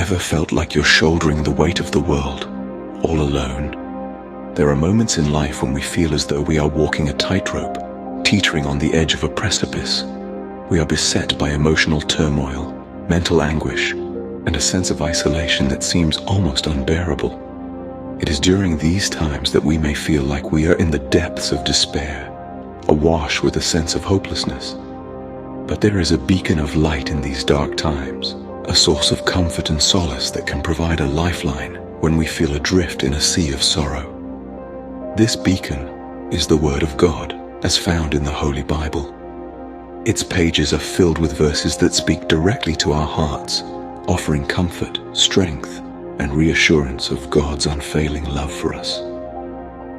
ever felt like you're shouldering the weight of the world, all alone? There are moments in life when we feel as though we are walking a tightrope, teetering on the edge of a precipice. We are beset by emotional turmoil, mental anguish, and a sense of isolation that seems almost unbearable. It is during these times that we may feel like we are in the depths of despair, awash with a sense of hopelessness. But there is a beacon of light in these dark times, a source of comfort and solace that can provide a lifeline when we feel adrift in a sea of sorrow. This beacon is the Word of God, as found in the Holy Bible. Its pages are filled with verses that speak directly to our hearts, offering comfort, strength, and reassurance of God's unfailing love for us.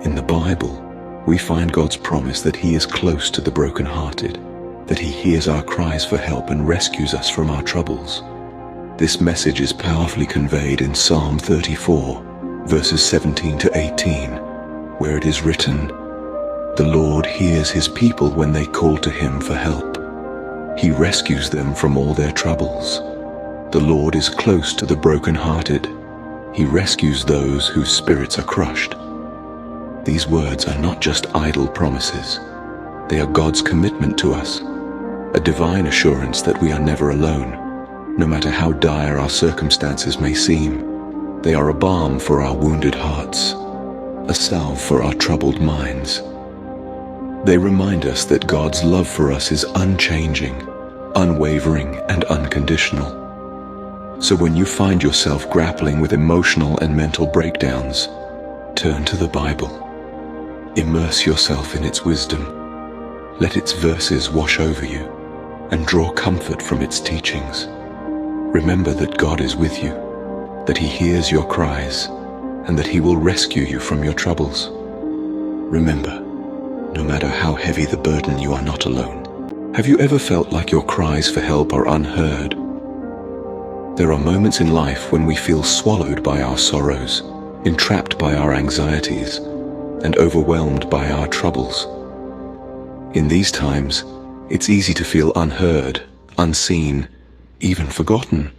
In the Bible, we find God's promise that He is close to the brokenhearted, that He hears our cries for help and rescues us from our troubles. This message is powerfully conveyed in Psalm 34, verses 17 to 18, where it is written, "The Lord hears His people when they call to Him for help. He rescues them from all their troubles. The Lord is close to the brokenhearted. He rescues those whose spirits are crushed." These words are not just idle promises. They are God's commitment to us, a divine assurance that we are never alone. No matter how dire our circumstances may seem, they are a balm for our wounded hearts, a salve for our troubled minds. They remind us that God's love for us is unchanging, unwavering, and unconditional. So when you find yourself grappling with emotional and mental breakdowns, turn to the Bible. Immerse yourself in its wisdom. Let its verses wash over you, and draw comfort from its teachings. Remember that God is with you, that He hears your cries, and that He will rescue you from your troubles. Remember, no matter how heavy the burden, you are not alone. Have you ever felt like your cries for help are unheard? There are moments in life when we feel swallowed by our sorrows, entrapped by our anxieties, and overwhelmed by our troubles. In these times, it's easy to feel unheard, unseen, even forgotten.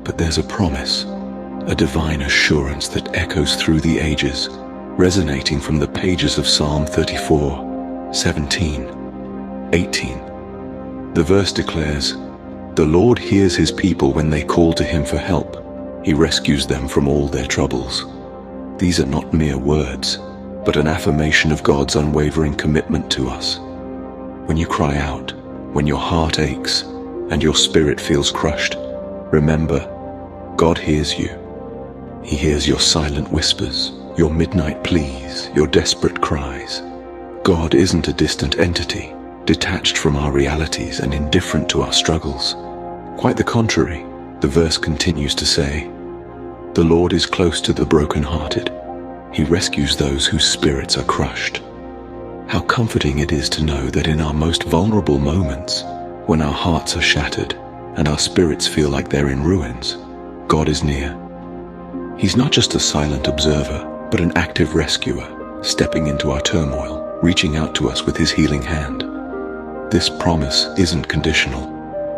But there's a promise, a divine assurance that echoes through the ages, resonating from the pages of Psalm 34, 17, 18. The verse declares, "The Lord hears His people when they call to Him for help. He rescues them from all their troubles." These are not mere words, but an affirmation of God's unwavering commitment to us. When you cry out, when your heart aches, and your spirit feels crushed, remember, God hears you. He hears your silent whispers, your midnight pleas, your desperate cries. God isn't a distant entity, detached from our realities and indifferent to our struggles. Quite the contrary, the verse continues to say, "The Lord is close to the brokenhearted. He rescues those whose spirits are crushed." How comforting it is to know that in our most vulnerable moments, when our hearts are shattered and our spirits feel like they're in ruins, God is near. He's not just a silent observer, but an active rescuer, stepping into our turmoil, reaching out to us with His healing hand. This promise isn't conditional.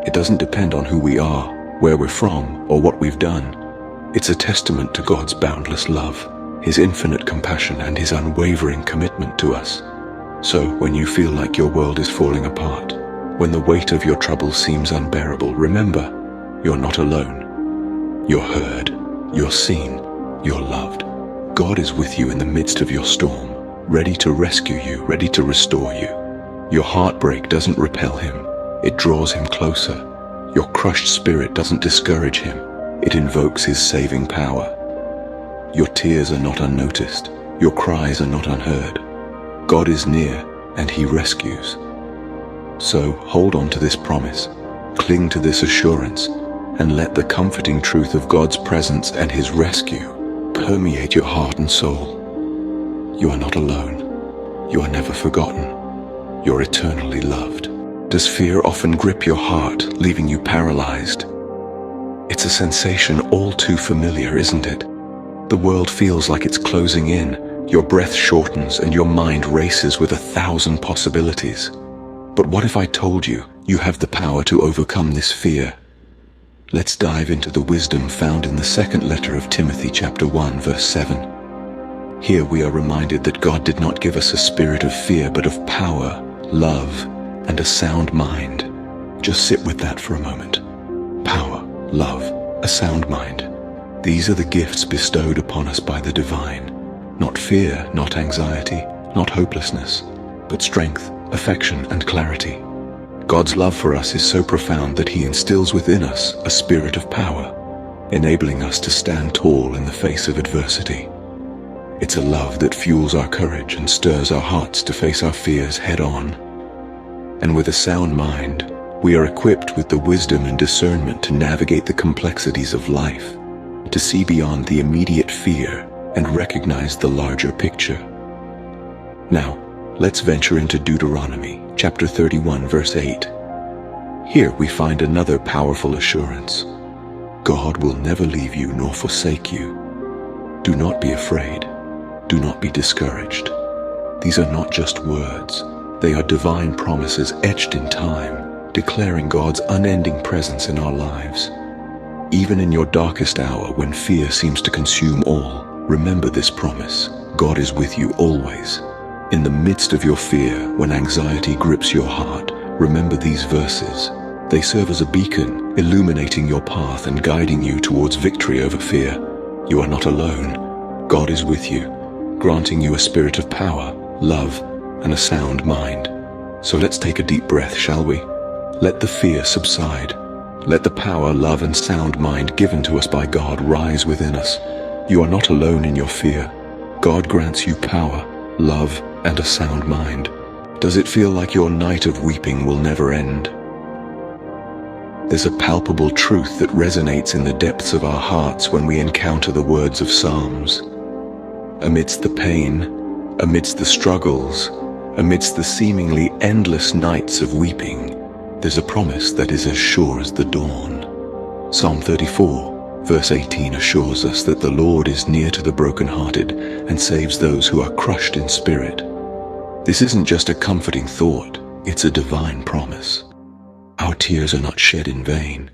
It doesn't depend on who we are, where we're from, or what we've done. It's a testament to God's boundless love, His infinite compassion, and His unwavering commitment to us. So when you feel like your world is falling apart, when the weight of your troubles seems unbearable, remember, you're not alone. You're heard, you're seen, you're loved. God is with you in the midst of your storm, ready to rescue you, ready to restore you. Your heartbreak doesn't repel Him, it draws Him closer. Your crushed spirit doesn't discourage Him, it invokes His saving power. Your tears are not unnoticed, your cries are not unheard. God is near, and He rescues. So hold on to this promise, cling to this assurance, and let the comforting truth of God's presence and His rescue permeate your heart and soul. You are not alone. You are never forgotten. You're eternally loved. Does fear often grip your heart, leaving you paralyzed? It's a sensation all too familiar, isn't it? The world feels like it's closing in, your breath shortens, and your mind races with 1,000 possibilities. But what if I told you, you have the power to overcome this fear? Let's dive into the wisdom found in the second letter of Timothy chapter 1 verse 7. Here we are reminded that God did not give us a spirit of fear, but of power, love, and a sound mind. Just sit with that for a moment. Power, love, a sound mind. These are the gifts bestowed upon us by the divine. Not fear, not anxiety, not hopelessness, but strength, affection, and clarity. God's love for us is so profound that He instills within us a spirit of power, enabling us to stand tall in the face of adversity. It's a love that fuels our courage and stirs our hearts to face our fears head-on. And with a sound mind, we are equipped with the wisdom and discernment to navigate the complexities of life, to see beyond the immediate fear and recognize the larger picture. Now, let's venture into Deuteronomy chapter 31 verse 8. Here we find another powerful assurance. God will never leave you nor forsake you. Do not be afraid. Do not be discouraged. These are not just words. They are divine promises etched in time, declaring God's unending presence in our lives. Even in your darkest hour, when fear seems to consume all, remember this promise. God is with you always. In the midst of your fear, when anxiety grips your heart, remember these verses. They serve as a beacon, illuminating your path and guiding you towards victory over fear. You are not alone. God is with you, granting you a spirit of power, love, and a sound mind. So let's take a deep breath, shall we? Let the fear subside. Let the power, love, and sound mind given to us by God rise within us. You are not alone in your fear. God grants you power, love, and a sound mind. Does it feel like your night of weeping will never end? There's a palpable truth that resonates in the depths of our hearts when we encounter the words of Psalms. Amidst the pain, amidst the struggles, amidst the seemingly endless nights of weeping, there's a promise that is as sure as the dawn. Psalm 34, verse 18 assures us that the Lord is near to the brokenhearted and saves those who are crushed in spirit. This isn't just a comforting thought, it's a divine promise. Our tears are not shed in vain.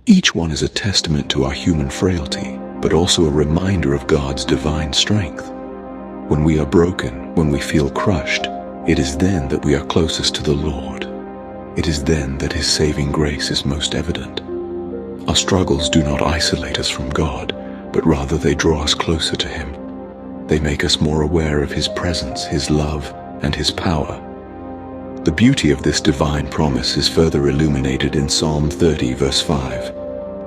Each one is a testament to our human frailty, but also a reminder of God's divine strength. When we are broken, when we feel crushed, it is then that we are closest to the Lord. It is then that His saving grace is most evident. Our struggles do not isolate us from God, but rather they draw us closer to Him. They make us more aware of His presence, His love, and His power. The beauty of this divine promise is further illuminated in Psalm 30, verse 5.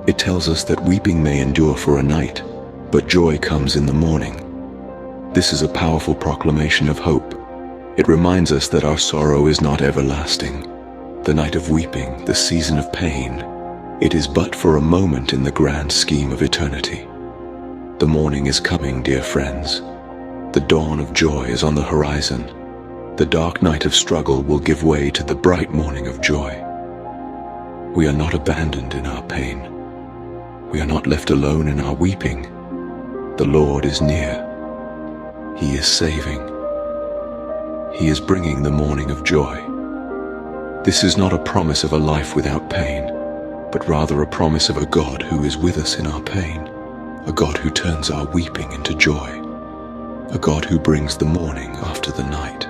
It tells us that weeping may endure for a night, but joy comes in the morning. This is a powerful proclamation of hope. It reminds us that our sorrow is not everlasting. The night of weeping, the season of pain, it is but for a moment in the grand scheme of eternity. The morning is coming, dear friends. The dawn of joy is on the horizon. The dark night of struggle will give way to the bright morning of joy. We are not abandoned in our pain. We are not left alone in our weeping. The Lord is near. He is saving. He is bringing the morning of joy. This is not a promise of a life without pain, but rather a promise of a God who is with us in our pain, a God who turns our weeping into joy, a God who brings the morning after the night.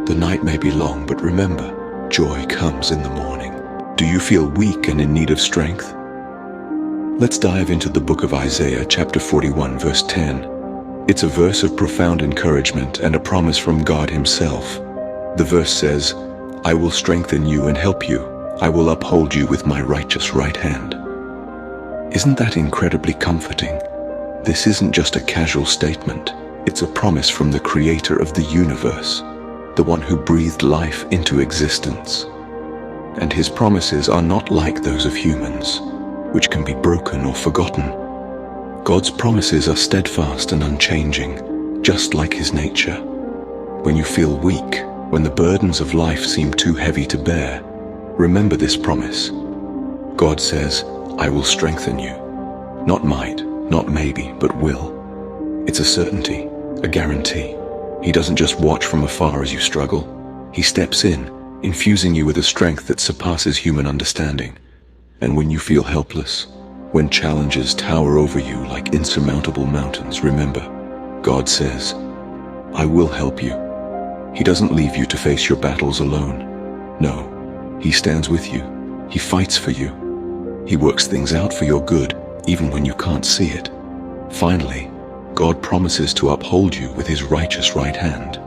The night may be long, but remember, joy comes in the morning. Do you feel weak and in need of strength? Let's dive into the book of Isaiah, chapter 41, verse 10. It's a verse of profound encouragement and a promise from God Himself. The verse says, "I will strengthen you and help you. I will uphold you with my righteous right hand." Isn't that incredibly comforting? This isn't just a casual statement. It's a promise from the Creator of the universe, the one who breathed life into existence. And His promises are not like those of humans, which can be broken or forgotten. God's promises are steadfast and unchanging, just like His nature. When you feel weak, when the burdens of life seem too heavy to bear, remember this promise. God says, "I will strengthen you." Not might, not maybe, but will. It's a certainty, a guarantee. He doesn't just watch from afar as you struggle. He steps in, infusing you with a strength that surpasses human understanding. And when you feel helpless, when challenges tower over you like insurmountable mountains, remember, God says, I will help you. He doesn't leave you to face your battles alone. No, He stands with you. He fights for you. He works things out for your good, even when you can't see it. Finally, God promises to uphold you with His righteous right hand.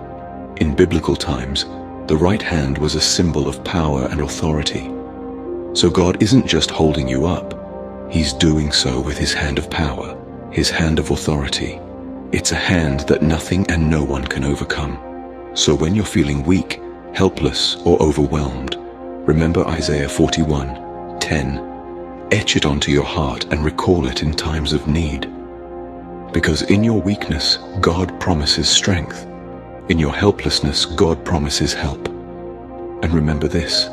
In biblical times, the right hand was a symbol of power and authority. So God isn't just holding you up. He's doing so with His hand of power, His hand of authority. It's a hand that nothing and no one can overcome. So when you're feeling weak, helpless, or overwhelmed, remember Isaiah 41:10. Etch it onto your heart and recall it in times of need. Because in your weakness, God promises strength. In your helplessness, God promises help. And remember this,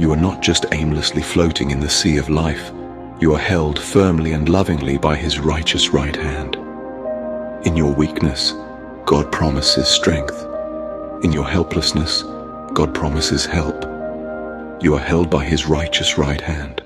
you are not just aimlessly floating in the sea of life. You are held firmly and lovingly by His righteous right hand. In your weakness, God promises strength. In your helplessness, God promises help. You are held by His righteous right hand.